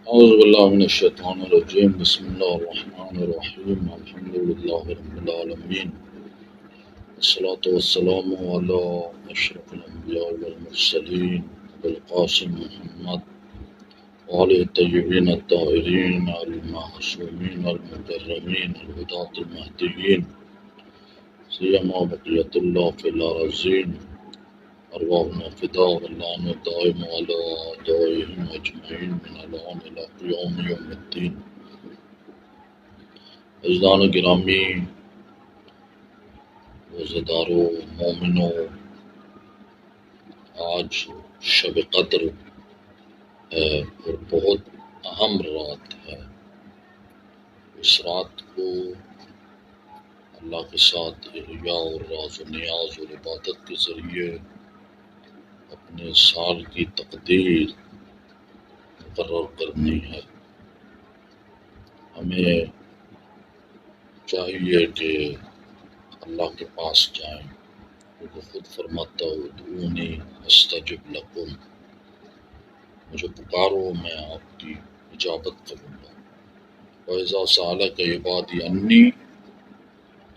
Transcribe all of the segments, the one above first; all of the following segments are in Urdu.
أعوذ بالله من الشيطان الرجيم بسم الله الرحمن الرحيم الحمد لله رب العالمين والصلاة والسلام على أشرف الأنبياء والمرسلين بالقاسم محمد وعلى الطيبين الطاهرين المعصومين المكرمين الهداة المهديين سيما بقية الله في الأراضين أرواحنا فداء واللعنة الدائم على أعدائهم أجمعين من الآن إلى قيام يوم الدين. عزیزان گرامی، روزداروں، مومنوں، آج شب قدر ہے اور بہت اہم رات ہے۔ اس رات کو اللہ کے ساتھ احیا اور راز و نیاز اور عبادت کے ذریعے اپنے سال کی تقدیر مقرر کرنی ہے۔ ہمیں چاہیے کہ اللہ کے پاس جائیں، کیونکہ خود فرماتا ہے ادعونی استجب لکم، مجھے پکارو میں آپ کی اجابت کروں گا۔ وَإِذَا سَأَلَكَ عِبَادِي عَنِّي،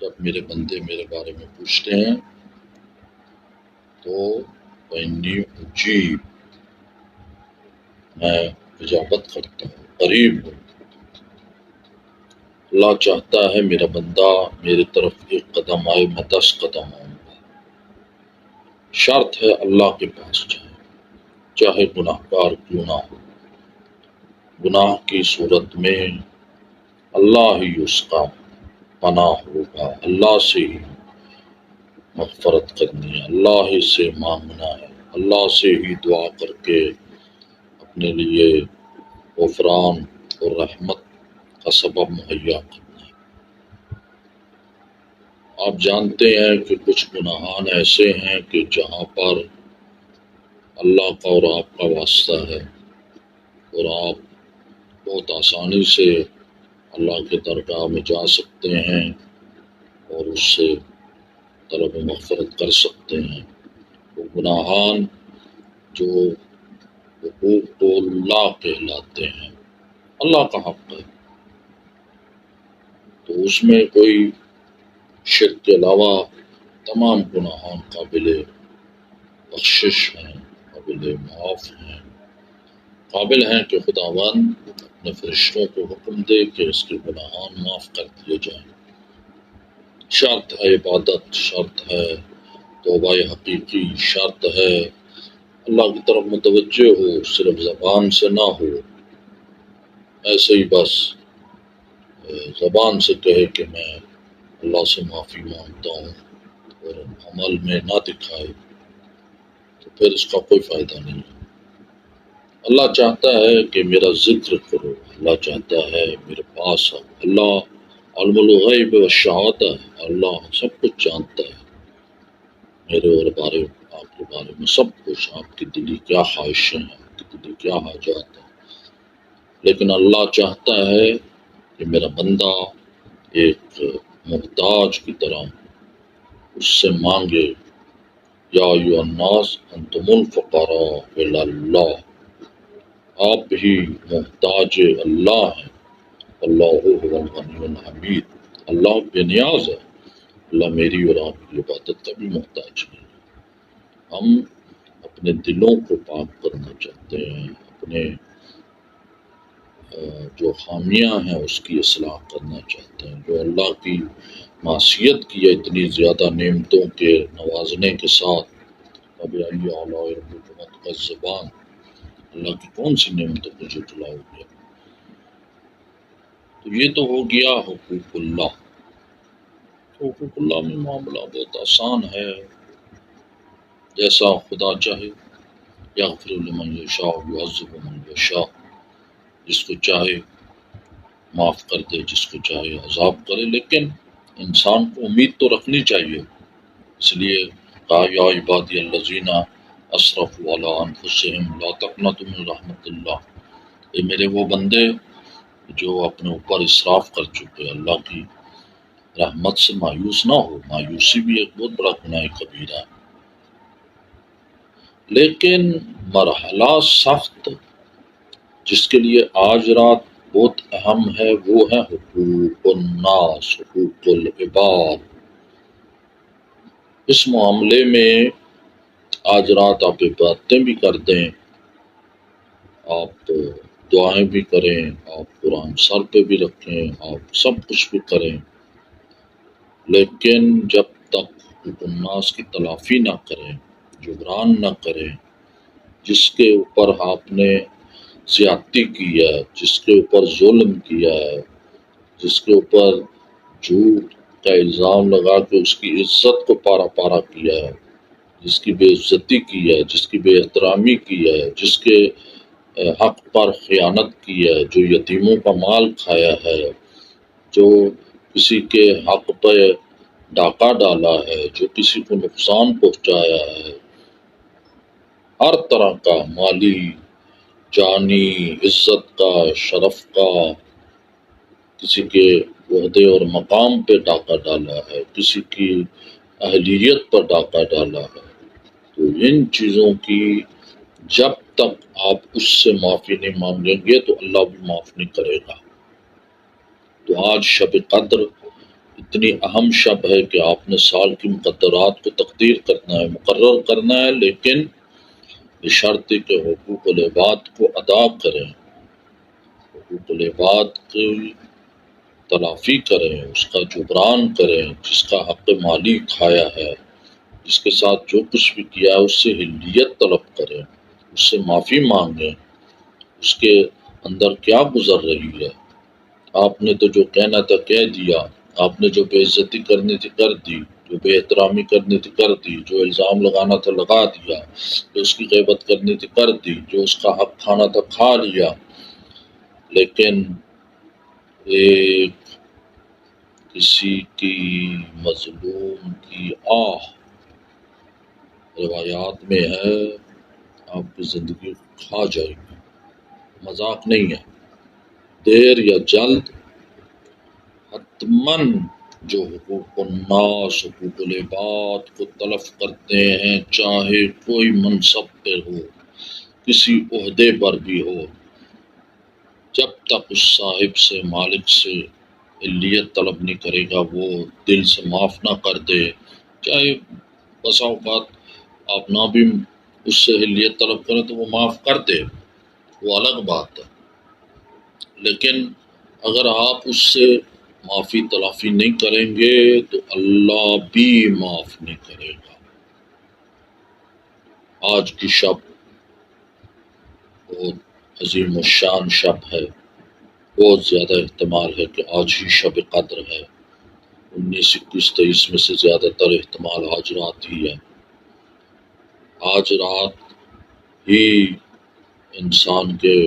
جب میرے بندے میرے بارے میں پوچھتے ہیں تو فَإِنِّي أُجِيبُ، میں اجابت کرتا ہوں، قریب ہوں۔ اللہ چاہتا ہے میرا بندہ میری طرف ایک قدم آئے، میں 10 قدم آؤں گا۔ شرط ہے اللہ کے پاس جائیں، چاہے گناہ گار کیوں نہ ہو۔ گناہ کی صورت میں اللہ ہی اس کا پناہ ہوگا، اللہ سے ہی مغفرت کرنی ہے، اللہ ہی سے مانگنا ہے، اللہ سے ہی دعا کر کے اپنے لیے غفران اور رحمت کا سبب مہیا کرنا ہے۔ آپ جانتے ہیں کہ کچھ گناہان ایسے ہیں کہ جہاں پر اللہ کا اور آپ کا واسطہ ہے اور آپ بہت آسانی سے اللہ کے درگاہ میں جا سکتے ہیں اور اس سے طلب مغفرت کر سکتے ہیں۔ وہ گناہان جو حقوق اللہ کہلاتے ہیں، اللہ کا حق ہے، تو اس میں کوئی شرک کے علاوہ تمام گناہان قابل بخشش ہیں، قابل معاف ہیں، قابل ہیں کہ خداوند اپنے فرشتوں کو حکم دے کہ اس کے گناہان معاف کر دیے جائیں۔ شرط ہے عبادت، شرط ہے توبہ حقیقی، شرط ہے اللہ کی طرف متوجہ ہو، صرف زبان سے نہ ہو، ایسے ہی بس زبان سے کہے کہ میں اللہ سے معافی مانگتا ہوں اور عمل میں نہ دکھائے، تو پھر اس کا کوئی فائدہ نہیں ہے۔ اللہ چاہتا ہے کہ میرا ذکر کرو، اللہ چاہتا ہے میرے پاس آؤ۔ اللہ علم الغیب والشہادہ ہے، اللہ سب کچھ جانتا ہے، میرے اور آپ کے بارے میں سب کچھ، آپ کی دلی کیا خواہشیں ہیں، آپ کی دلی کیا حاجات ہیں۔ لیکن اللہ چاہتا ہے کہ میرا بندہ ایک محتاج کی طرح اس سے مانگے۔ یا ایھا الناس انتم الفقراء الی اللہ، آپ بھی محتاج اللہ ہیں، اللہ هو الغنی الحمید، اللہ بے نیاز ہے، اللہ میری اور آپ کی عبادت کا بھی محتاج نہیں ہے۔ ہم اپنے دلوں کو پاک کرنا چاہتے ہیں، اپنے جو خامیاں ہیں اس کی اصلاح کرنا چاہتے ہیں، جو اللہ کی معصیت کی ہے اتنی زیادہ نعمتوں کے نوازنے کے ساتھ، فبأي آلاء ربكما تكذبان، اللہ کی کون سی نعمتوں کو جھٹلاؤ گے؟ تو یہ تو ہو گیا حقوق اللہ۔ حقوق اللہ میں معاملہ بہت آسان ہے، جیسا خدا چاہے، یغفر لمن یشاء ویعذب من یشاء، جس کو چاہے معاف کر دے، جس کو چاہے عذاب کرے، لیکن انسان کو امید تو رکھنی چاہیے۔ اس لیے کہا یا عبادی الذین اسرفوا علی انفسہم لا تقنطوا من رحمت اللہ، یہ میرے وہ بندے جو اپنے اوپر اسراف کر چکے، اللہ کی رحمت سے مایوس نہ ہو۔ مایوسی بھی ایک بہت بڑا گناہ کبیرہ ہے، لیکن مرحلہ سخت جس کے لیے آج رات بہت اہم ہے، وہ ہے حقوق الناس، حقوق العباد۔ اس معاملے میں آج رات آپ عبادتیں بھی کر دیں، آپ دعائیں بھی کریں، آپ قرآن سر پہ بھی رکھیں، آپ سب کچھ بھی کریں، لیکن جب تک حقوق الناس کی تلافی نہ کریں، جبران نہ کریں، جس کے اوپر آپ نے زیادتی کی ہے، جس کے اوپر ظلم کیا ہے، جس کے اوپر جھوٹ کا الزام لگا کے اس کی عزت کو پارا پارا کیا ہے، جس کی بے عزتی کی ہے، جس کی بے احترامی کی ہے، جس کے حق پر خیانت کی ہے، جو یتیموں کا مال کھایا ہے، جو کسی کے حق پہ ڈاکہ ڈالا ہے، جو کسی کو نقصان پہنچایا ہے، ہر طرح کا مالی، جانی، عزت کا، شرف کا، کسی کے عہدے اور مقام پہ ڈاکہ ڈالا ہے، کسی کی اہلیت پر ڈاکہ ڈالا ہے، تو ان چیزوں کی جب تک آپ اس سے معافی نہیں مانگیں گے تو اللہ بھی معاف نہیں کرے گا۔ تو آج شب قدر اتنی اہم شب ہے کہ آپ نے سال کی مقدرات کو تقدیر کرنا ہے، مقرر کرنا ہے، لیکن بشرط کہ حقوق العباد کو ادا کریں، حقوق العباد کی تلافی کریں، اس کا جبران کریں، جس کا حق مالی کھایا ہے، جس کے ساتھ جو کچھ بھی کیا ہے اس سے حلیت طلب کریں، اس سے معافی مانگیں، اس کے اندر کیا گزر رہی ہے۔ آپ نے تو جو کہنا تھا کہہ دیا، آپ نے جو بے عزتی کرنی تھی کر دی، جو بے احترامی کرنی تھی کر دی، جو الزام لگانا تھا لگا دیا، جو اس کی غیبت کرنی تھی کر دی، جو اس کا حق کھانا تھا کھا لیا، لیکن ایک کسی کی مظلوم کی آہ روایات میں ہے، آپ کی زندگی کھا جائے گی، مذاق نہیں ہے۔ دیر یا جلد حتماً جو حقوق الناس، حقوق العباد کو تلف کرتے ہیں، چاہے کوئی منصب پہ ہو، کسی عہدے پر بھی ہو، جب تک اس صاحب سے، مالک سے علیت طلب نہیں کرے گا، وہ دل سے معاف نہ کر دے، چاہے بسا اوقات آپ نہ بھی اس سے علیت طلب کریں تو وہ معاف کر دے، وہ الگ بات ہے، لیکن اگر آپ اس سے معافی تلافی نہیں کریں گے تو اللہ بھی معاف نہیں کرے گا۔ آج کی شب بہت عظیم الشان شب ہے، بہت زیادہ احتمال ہے کہ آج ہی شب قدر ہے، 19، 21، 23 میں سے زیادہ تر احتمال آج رات ہی ہے۔ آج رات ہی انسان کے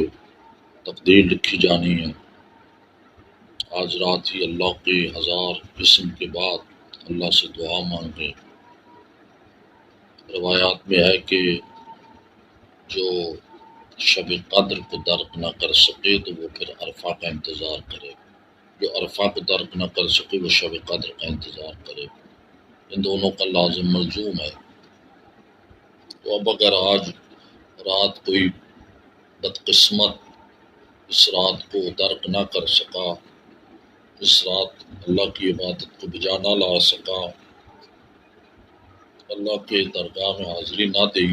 تقدیر لکھی جانی ہے، آج رات ہی اللہ کے 1000 قسم کے بعد اللہ سے دعا مانگے۔ روایات میں ہے کہ جو شب قدر کو درک نہ کر سکے تو وہ پھر عرفہ کا انتظار کرے، جو عرفہ کو درک نہ کر سکے وہ شب قدر کا انتظار کرے، ان دونوں کا لازم ملزوم ہے۔ تو اب اگر آج رات کوئی بدقسمت اس رات کو درک نہ کر سکا، اس رات اللہ کی عبادت کو بجا نہ لا سکا، اللہ کے درگاہ میں حاضری نہ دی،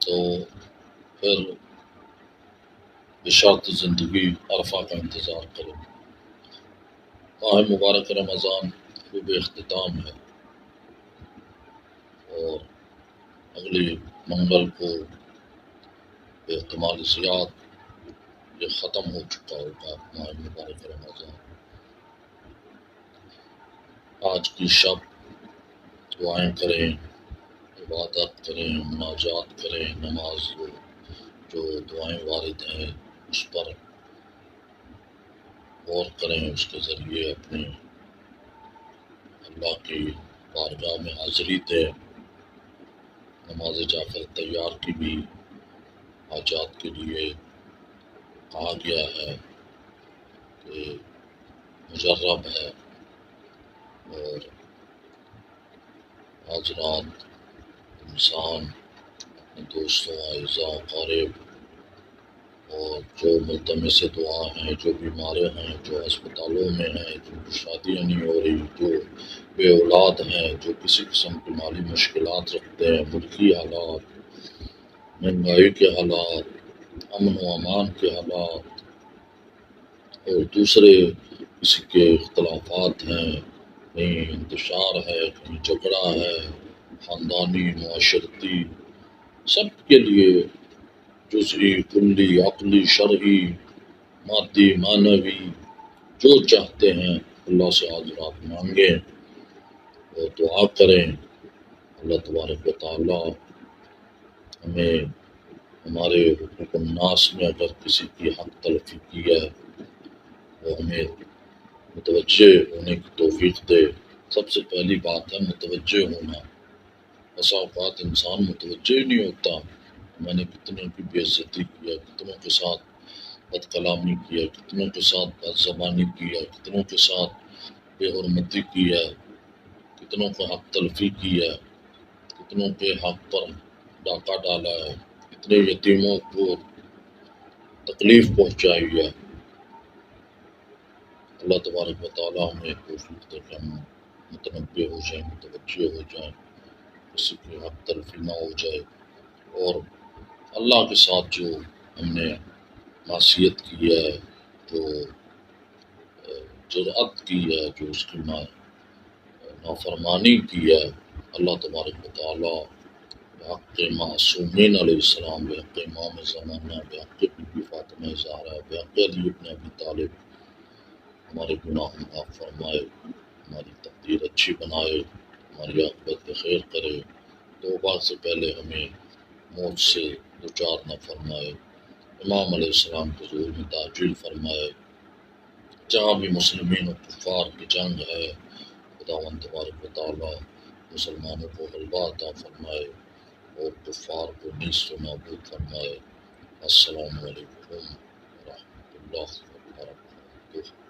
تو پھر بشرط زندگی عرفہ کا انتظار کرے۔ ماہ مبارک رمضان خوب اختتام ہے، اور اگلی منگل کو احتمال زیاد یہ ختم ہو چکا ہوگا ماہ مبارک رمضان۔ آج کی شب دعائیں کریں، عبادت کریں، مناجات کریں، نماز جو دعائیں وارد ہیں اس پر غور کریں، اس کے ذریعے اپنے اللہ کی بارگاہ میں حاضری دیں۔ نماز جعفر تیار کی بھی حاجات کے لیے کہا گیا ہے کہ مجرب ہے، اور آج رات انسان اپنے دوستوں، اعزاء، اقارب اور جو ملتمس دعا ہیں، جو بیمارے ہیں، جو ہسپتالوں میں ہیں، جن کی شادیاں نہیں ہو رہی، جو بے اولاد ہیں، جو کسی قسم کی مالی مشکلات رکھتے ہیں، ملکی حالات، مہنگائی کے حالات، امن و امان کے حالات، اور دوسرے کسی کے اختلافات ہیں، کہیں انتشار ہے، کہیں جھگڑا ہے، خاندانی، معاشرتی، سب کے لیے جزئی، کلی، عقلی، شرعی، مادی، معنوی، جو چاہتے ہیں اللہ سے حاضرات مانگیں اور دعا کریں۔ اللہ تبارک و تعالیٰ ہمیں ہمارے حقوق الناس میں اگر کسی کی حق تلفی کی ہے وہ ہمیں متوجہ ہونے کی توفیق دے۔ سب سے پہلی بات ہے متوجہ ہونا۔ بسا اوقات انسان متوجہ ہی نہیں ہوتا، میں نے کتنوں کی بے عزتی کی ہے، کتنوں کے ساتھ بد کلامی کی ہے، کتنوں کے ساتھ بد زبانی کی ہے، کتنوں کے ساتھ بے حرمتی کی ہے، کتنوں کو حق تلفی کی ہے، کتنوں کے حق پر ڈاکہ ڈالا ہے، کتنے یتیموں کو تکلیف پہنچائی ہے۔ اللہ تبارک و تعالیٰ ہمیں توفیق دے کہ ہم متنبع ہو جائیں، متوجہ ہو جائیں، کسی کی حق تلفی نہ ہو جائے، اور اللہ کے ساتھ جو ہم نے معصیت کی ہے، جو جرأت کی ہے، جو اس کی نافرمانی کی ہے، اللہ تبارک و تعالیٰ بحق معصومین علیہ السلام، بحق امام زمانہ، بحق بی بی فاطمہ زہرا، بحق علی ابن ابی طالب ہمارے گناہ معاف فرمائے، ہماری تقدیر اچھی بنائے، ہماری عاقبت خیر کرے، توبہ سے پہلے ہمیں موت سے دوچار نہ فرمائے، امام علیہ السلام کے ظہور میں تعجیل فرمائے، جہاں بھی مسلمین و کفار کی جنگ ہے خداوند تبارک و تعالیٰ مسلمانوں کو غلبہ عطا فرمائے اور کفار کو نیست و نابود فرمائے۔ السلام علیکم ورحمۃ اللہ وبرکاتہ۔